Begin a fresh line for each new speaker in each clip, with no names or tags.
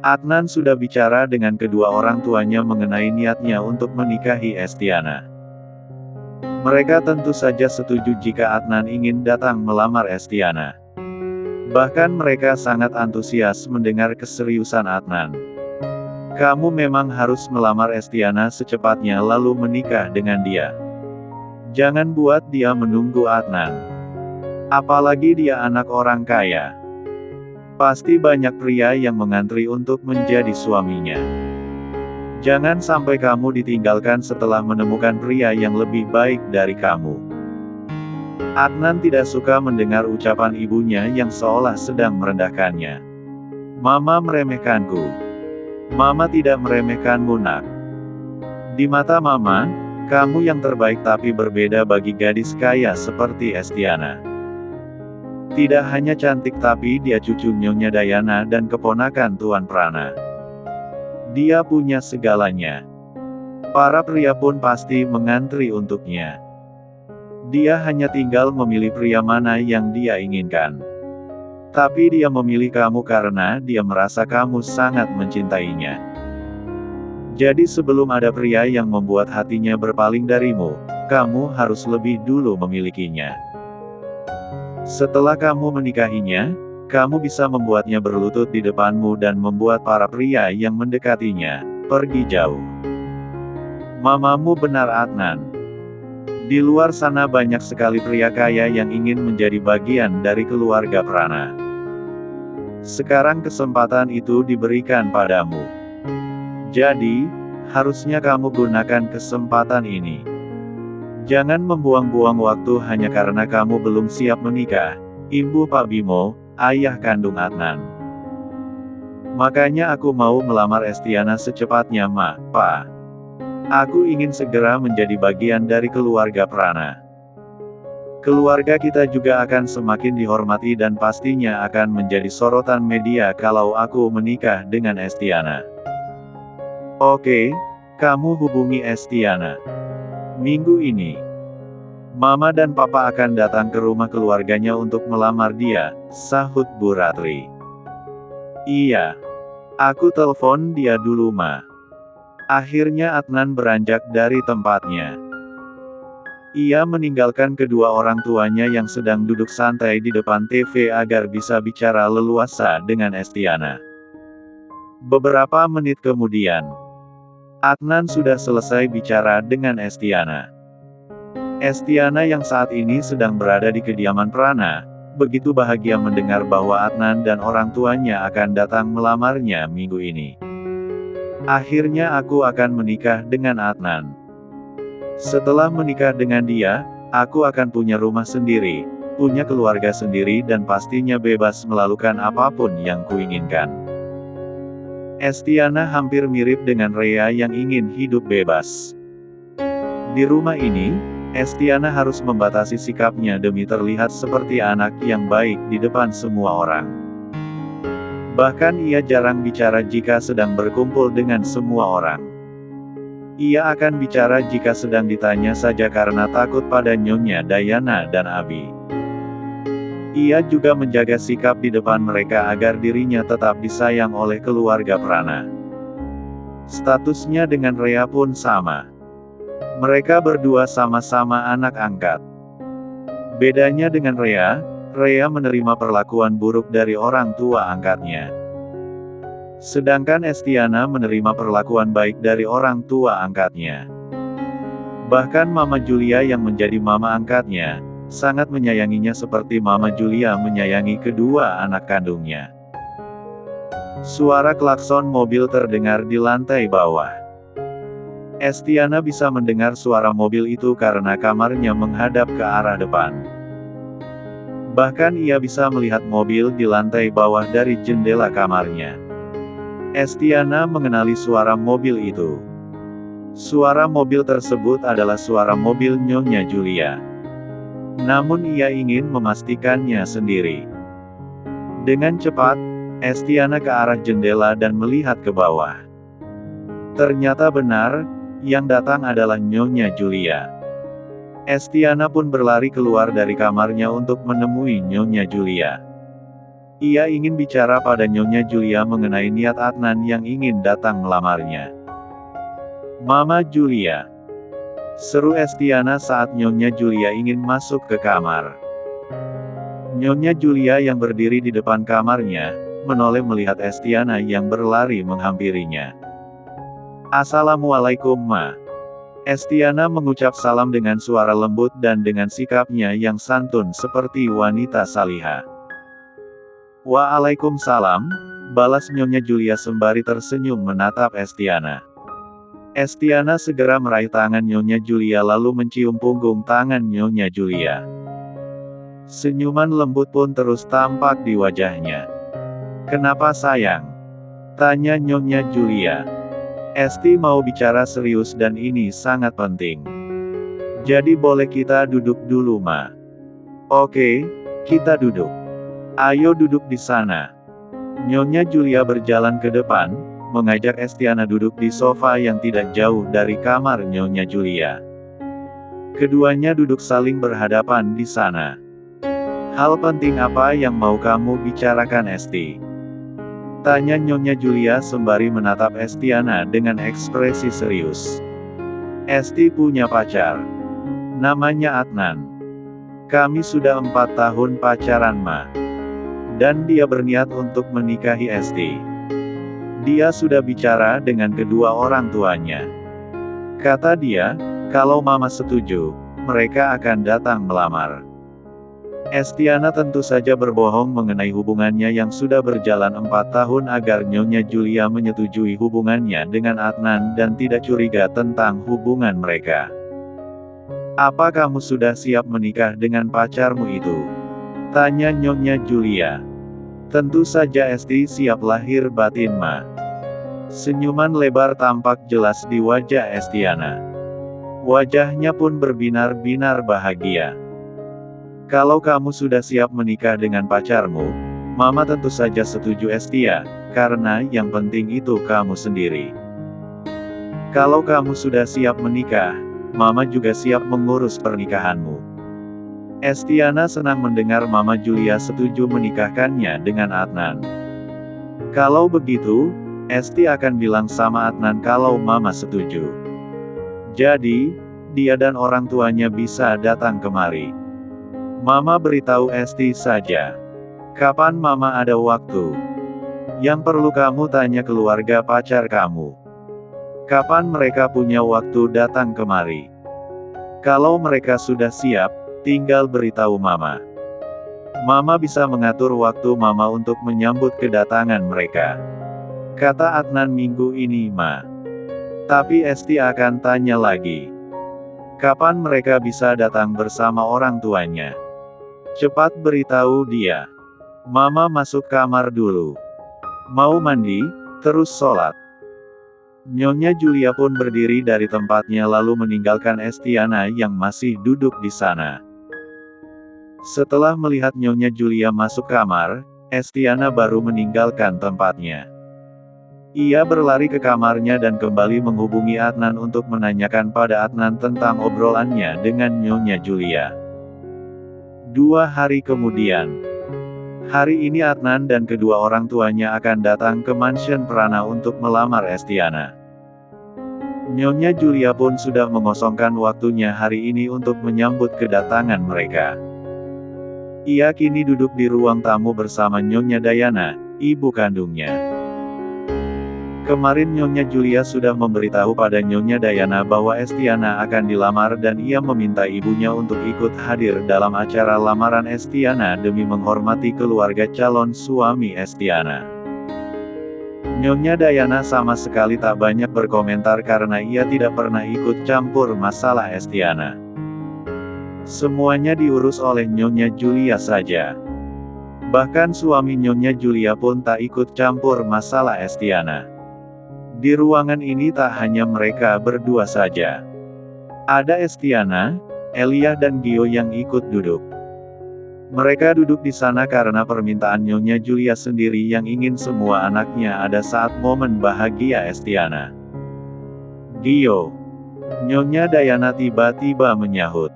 Adnan sudah bicara dengan kedua orang tuanya mengenai niatnya untuk menikahi Estiana. Mereka tentu saja setuju jika Adnan ingin datang melamar Estiana. Bahkan mereka sangat antusias mendengar keseriusan Adnan. Kamu memang harus melamar Estiana secepatnya lalu menikah dengan dia. Jangan buat dia menunggu Adnan. Apalagi dia anak orang kaya. Pasti banyak pria yang mengantri untuk menjadi suaminya. Jangan sampai kamu ditinggalkan setelah menemukan pria yang lebih baik dari kamu. Adnan tidak suka mendengar ucapan ibunya yang seolah sedang merendahkannya. Mama meremehkanku. Mama tidak meremehkanmu nak. Di mata mama, kamu yang terbaik tapi berbeda bagi gadis kaya seperti Estiana. Tidak hanya cantik tapi dia cucu Nyonya Dayana dan keponakan Tuan Prana. Dia punya segalanya. Para pria pun pasti mengantri untuknya. Dia hanya tinggal memilih pria mana yang dia inginkan. Tapi dia memilih kamu karena dia merasa kamu sangat mencintainya. Jadi sebelum ada pria yang membuat hatinya berpaling darimu, kamu harus lebih dulu memilikinya. Setelah kamu menikahinya, kamu bisa membuatnya berlutut di depanmu dan membuat para pria yang mendekatinya pergi jauh. Mamamu benar Adnan. Di luar sana banyak sekali pria kaya yang ingin menjadi bagian dari keluarga Prana. Sekarang kesempatan itu diberikan padamu. Jadi, harusnya kamu gunakan kesempatan ini. Jangan membuang-buang waktu hanya karena kamu belum siap menikah. Ibu Pak Bimo, ayah kandung Adnan. Makanya aku mau melamar Estiana secepatnya Ma, Pa. Aku ingin segera menjadi bagian dari keluarga Prana. Keluarga kita juga akan semakin dihormati dan pastinya akan menjadi sorotan media kalau aku menikah dengan Estiana. Oke, kamu hubungi Estiana. Minggu ini, Mama dan Papa akan datang ke rumah keluarganya untuk melamar dia, sahut Bu Ratri. Iya. Aku telepon dia dulu Ma. Akhirnya Adnan beranjak dari tempatnya. Ia meninggalkan kedua orang tuanya yang sedang duduk santai di depan TV agar bisa bicara leluasa dengan Estiana. Beberapa menit kemudian, Adnan sudah selesai bicara dengan Estiana. Estiana yang saat ini sedang berada di kediaman Prana, begitu bahagia mendengar bahwa Adnan dan orang tuanya akan datang melamarnya minggu ini. Akhirnya aku akan menikah dengan Adnan. Setelah menikah dengan dia, aku akan punya rumah sendiri, punya keluarga sendiri dan pastinya bebas melakukan apapun yang kuinginkan. Estiana hampir mirip dengan Rea yang ingin hidup bebas. Di rumah ini, Estiana harus membatasi sikapnya demi terlihat seperti anak yang baik di depan semua orang. Bahkan ia jarang bicara jika sedang berkumpul dengan semua orang. Ia akan bicara jika sedang ditanya saja karena takut pada Nyonya Dayana dan Abi. Ia juga menjaga sikap di depan mereka agar dirinya tetap disayang oleh keluarga Prana. Statusnya dengan Rea pun sama. Mereka berdua sama-sama anak angkat. Bedanya dengan Rea, Rea menerima perlakuan buruk dari orang tua angkatnya. Sedangkan Estiana menerima perlakuan baik dari orang tua angkatnya. Bahkan Mama Julia yang menjadi mama angkatnya, sangat menyayanginya seperti Mama Julia menyayangi kedua anak kandungnya. Suara klakson mobil terdengar di lantai bawah. Estiana bisa mendengar suara mobil itu karena kamarnya menghadap ke arah depan. Bahkan ia bisa melihat mobil di lantai bawah dari jendela kamarnya. Estiana mengenali suara mobil itu. Suara mobil tersebut adalah suara mobil Nyonya Julia. Namun ia ingin memastikannya sendiri. Dengan cepat, Estiana ke arah jendela dan melihat ke bawah. Ternyata benar, yang datang adalah Nyonya Julia. Estiana pun berlari keluar dari kamarnya untuk menemui Nyonya Julia. Ia ingin bicara pada Nyonya Julia mengenai niat Adnan yang ingin datang melamarnya. "Mama Julia," seru Estiana saat Nyonya Julia ingin masuk ke kamar. Nyonya Julia yang berdiri di depan kamarnya, menoleh melihat Estiana yang berlari menghampirinya. "Assalamualaikum, Ma." Estiana mengucap salam dengan suara lembut dan dengan sikapnya yang santun seperti wanita salihah. "Waalaikumsalam," balas Nyonya Julia sembari tersenyum menatap Estiana. Estiana segera meraih tangan Nyonya Julia lalu mencium punggung tangan Nyonya Julia. Senyuman lembut pun terus tampak di wajahnya. "Kenapa sayang?" tanya Nyonya Julia. "Esti mau bicara serius dan ini sangat penting. Jadi boleh kita duduk dulu, Ma?" "Oke, kita duduk. Ayo duduk di sana." Nyonya Julia berjalan ke depan, mengajak Estiana duduk di sofa yang tidak jauh dari kamar Nyonya Julia. Keduanya duduk saling berhadapan di sana. "Hal penting apa yang mau kamu bicarakan, Esti?" tanya Nyonya Julia sembari menatap Estiana dengan ekspresi serius. "Esti punya pacar. Namanya Adnan. Kami sudah 4 tahun pacaran, Ma. Dan dia berniat untuk menikahi Esti. Dia sudah bicara dengan kedua orang tuanya. Kata dia, kalau Mama setuju, mereka akan datang melamar." Estiana tentu saja berbohong mengenai hubungannya yang sudah berjalan 4 tahun agar Nyonya Julia menyetujui hubungannya dengan Adnan dan tidak curiga tentang hubungan mereka. "Apa kamu sudah siap menikah dengan pacarmu itu?" tanya Nyonya Julia. "Tentu saja Esti siap lahir batin, Ma." Senyuman lebar tampak jelas di wajah Estiana. Wajahnya pun berbinar-binar bahagia. "Kalau kamu sudah siap menikah dengan pacarmu, Mama tentu saja setuju, Estia, karena yang penting itu kamu sendiri. Kalau kamu sudah siap menikah, Mama juga siap mengurus pernikahanmu." Estiana senang mendengar Mama Julia setuju menikahkannya dengan Adnan. Kalau begitu, Esti akan bilang sama Adnan kalau Mama setuju. Jadi, dia dan orang tuanya bisa datang kemari. Mama beritahu Esti saja. Kapan Mama ada waktu? Yang perlu kamu tanya keluarga pacar kamu. Kapan mereka punya waktu datang kemari? Kalau mereka sudah siap, tinggal beritahu Mama. Mama bisa mengatur waktu Mama untuk menyambut kedatangan mereka. Kata Adnan minggu ini, Ma. Tapi Esti akan tanya lagi. Kapan mereka bisa datang bersama orang tuanya? Cepat beritahu dia. Mama masuk kamar dulu. Mau mandi, terus sholat. Nyonya Julia pun berdiri dari tempatnya lalu meninggalkan Estiana yang masih duduk di sana. Setelah melihat Nyonya Julia masuk kamar, Estiana baru meninggalkan tempatnya. Ia berlari ke kamarnya dan kembali menghubungi Adnan untuk menanyakan pada Adnan tentang obrolannya dengan Nyonya Julia. 2 hari kemudian. Hari ini Adnan dan kedua orang tuanya akan datang ke mansion Prana untuk melamar Estiana. Nyonya Julia pun sudah mengosongkan waktunya hari ini untuk menyambut kedatangan mereka. Ia kini duduk di ruang tamu bersama Nyonya Dayana, ibu kandungnya. Kemarin Nyonya Julia sudah memberitahu pada Nyonya Dayana bahwa Estiana akan dilamar dan ia meminta ibunya untuk ikut hadir dalam acara lamaran Estiana demi menghormati keluarga calon suami Estiana. Nyonya Dayana sama sekali tak banyak berkomentar karena ia tidak pernah ikut campur masalah Estiana. Semuanya diurus oleh Nyonya Julia saja. Bahkan suami Nyonya Julia pun tak ikut campur masalah Estiana. Di ruangan ini tak hanya mereka berdua saja. Ada Estiana, Elia dan Gio yang ikut duduk. Mereka duduk di sana karena permintaan Nyonya Julia sendiri yang ingin semua anaknya ada saat momen bahagia Estiana. Gio. Nyonya Dayana tiba-tiba menyahut.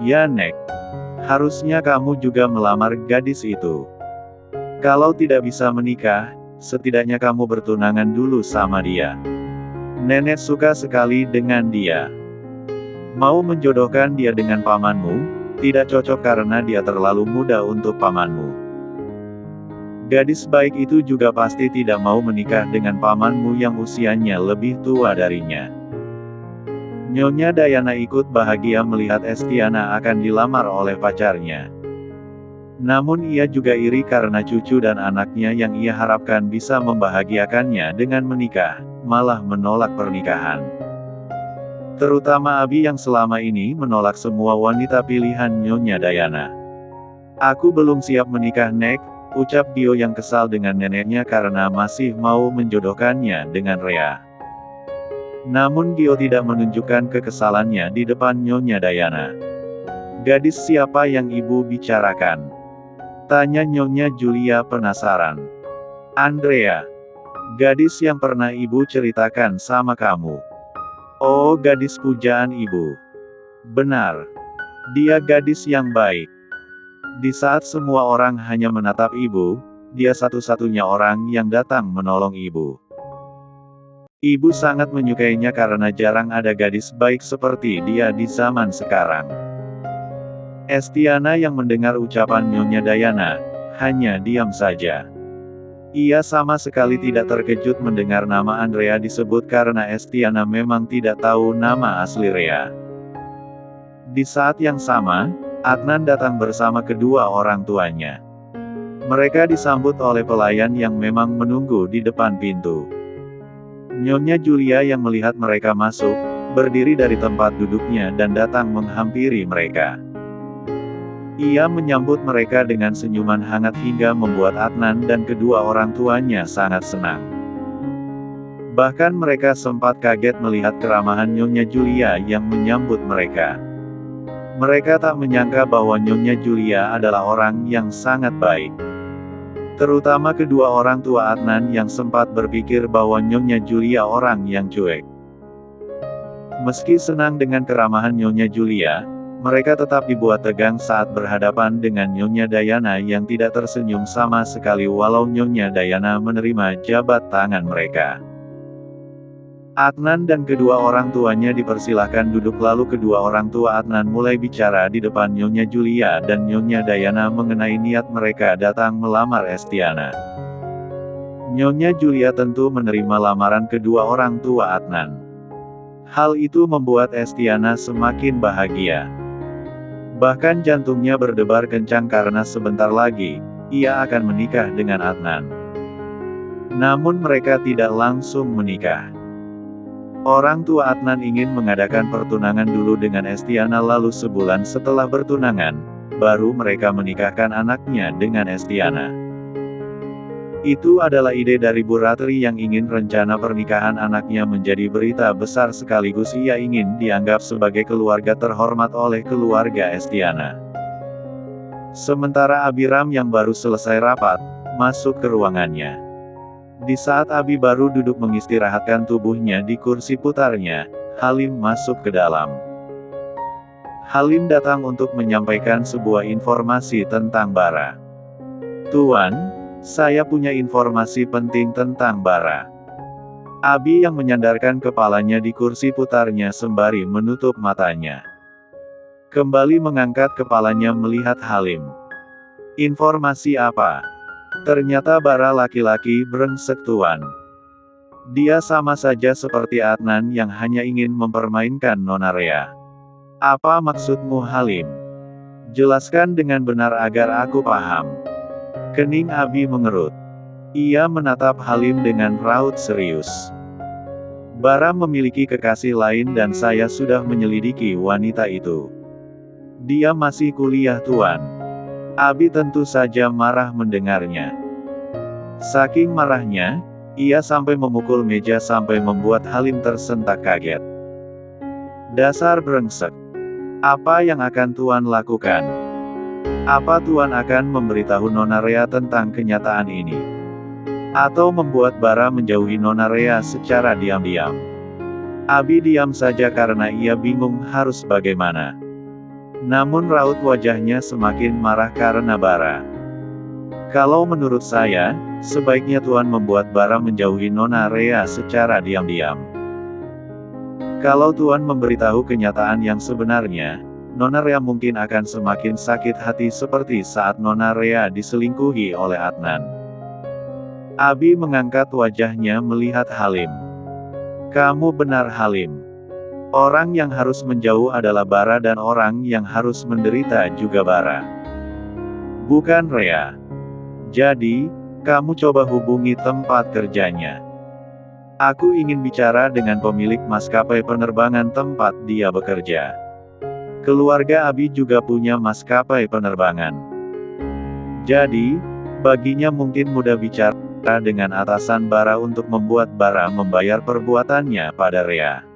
"Ya Nek. Harusnya kamu juga melamar gadis itu." Kalau tidak bisa menikah, setidaknya kamu bertunangan dulu sama dia. Nenek suka sekali dengan dia. Mau menjodohkan dia dengan pamanmu, tidak cocok karena dia terlalu muda untuk pamanmu. Gadis baik itu juga pasti tidak mau menikah dengan pamanmu yang usianya lebih tua darinya. Nyonya Dayana ikut bahagia melihat Estiana akan dilamar oleh pacarnya. Namun ia juga iri karena cucu dan anaknya yang ia harapkan bisa membahagiakannya dengan menikah, malah menolak pernikahan. Terutama Abi yang selama ini menolak semua wanita pilihan Nyonya Dayana. Aku belum siap menikah Nek, ucap Gio yang kesal dengan neneknya karena masih mau menjodohkannya dengan Rea. Namun Gio tidak menunjukkan kekesalannya di depan Nyonya Dayana. Gadis siapa yang ibu bicarakan? Tanya Nyonya Julia penasaran. Andrea. Gadis yang pernah ibu ceritakan sama kamu. Oh, gadis pujaan ibu. Benar. Dia gadis yang baik. Di saat semua orang hanya menatap ibu, dia satu-satunya orang yang datang menolong ibu. Ibu sangat menyukainya karena jarang ada gadis baik seperti dia di zaman sekarang. Estiana yang mendengar ucapan Nyonya Dayana, hanya diam saja. Ia sama sekali tidak terkejut mendengar nama Andrea disebut karena Estiana memang tidak tahu nama asli Rea. Di saat yang sama, Adnan datang bersama kedua orang tuanya. Mereka disambut oleh pelayan yang memang menunggu di depan pintu. Nyonya Julia yang melihat mereka masuk, berdiri dari tempat duduknya dan datang menghampiri mereka. Ia menyambut mereka dengan senyuman hangat hingga membuat Adnan dan kedua orang tuanya sangat senang. Bahkan mereka sempat kaget melihat keramahan Nyonya Julia yang menyambut mereka. Mereka tak menyangka bahwa Nyonya Julia adalah orang yang sangat baik. Terutama kedua orang tua Adnan yang sempat berpikir bahwa Nyonya Julia orang yang cuek. Meski senang dengan keramahan Nyonya Julia, mereka tetap dibuat tegang saat berhadapan dengan Nyonya Dayana yang tidak tersenyum sama sekali walau Nyonya Dayana menerima jabat tangan mereka. Adnan dan kedua orang tuanya dipersilahkan duduk lalu kedua orang tua Adnan mulai bicara di depan Nyonya Julia dan Nyonya Dayana mengenai niat mereka datang melamar Estiana. Nyonya Julia tentu menerima lamaran kedua orang tua Adnan. Hal itu membuat Estiana semakin bahagia. Bahkan jantungnya berdebar kencang karena sebentar lagi, ia akan menikah dengan Adnan. Namun mereka tidak langsung menikah. Orang tua Adnan ingin mengadakan pertunangan dulu dengan Estiana lalu sebulan setelah bertunangan, baru mereka menikahkan anaknya dengan Estiana. Itu adalah ide dari Bu Ratri yang ingin rencana pernikahan anaknya menjadi berita besar sekaligus ia ingin dianggap sebagai keluarga terhormat oleh keluarga Estiana. Sementara Abiram yang baru selesai rapat, masuk ke ruangannya. Di saat Abi baru duduk mengistirahatkan tubuhnya di kursi putarnya, Halim masuk ke dalam. Halim datang untuk menyampaikan sebuah informasi tentang Bara. Tuan, saya punya informasi penting tentang Bara. Abi yang menyandarkan kepalanya di kursi putarnya sembari menutup matanya. Kembali mengangkat kepalanya melihat Halim. Informasi apa? Ternyata Bara laki-laki brengsek tuan. Dia sama saja seperti Adnan yang hanya ingin mempermainkan Nona Rea. Apa maksudmu Halim? Jelaskan dengan benar agar aku paham. Kening Abi mengerut. Ia menatap Halim dengan raut serius. Bara memiliki kekasih lain dan saya sudah menyelidiki wanita itu. Dia masih kuliah tuan. Abi tentu saja marah mendengarnya. Saking marahnya, ia sampai memukul meja sampai membuat Halim tersentak kaget. Dasar brengsek. Apa yang akan tuan lakukan? Apa tuan akan memberitahu Nona Rea tentang kenyataan ini? Atau membuat Bara menjauhi Nona Rea secara diam-diam? Abi diam saja karena ia bingung harus bagaimana. Namun raut wajahnya semakin marah karena Bara. Kalau menurut saya, sebaiknya Tuan membuat Bara menjauhi Nona Rea secara diam-diam. Kalau Tuan memberitahu kenyataan yang sebenarnya, Nona Rea mungkin akan semakin sakit hati seperti saat Nona Rea diselingkuhi oleh Adnan. Abi mengangkat wajahnya melihat Halim. Kamu benar Halim. Orang yang harus menjauh adalah Bara dan orang yang harus menderita juga Bara. Bukan Rea. Jadi, kamu coba hubungi tempat kerjanya. Aku ingin bicara dengan pemilik maskapai penerbangan tempat dia bekerja. Keluarga Abi juga punya maskapai penerbangan. Jadi, baginya mungkin mudah bicara dengan atasan Bara untuk membuat Bara membayar perbuatannya pada Rea.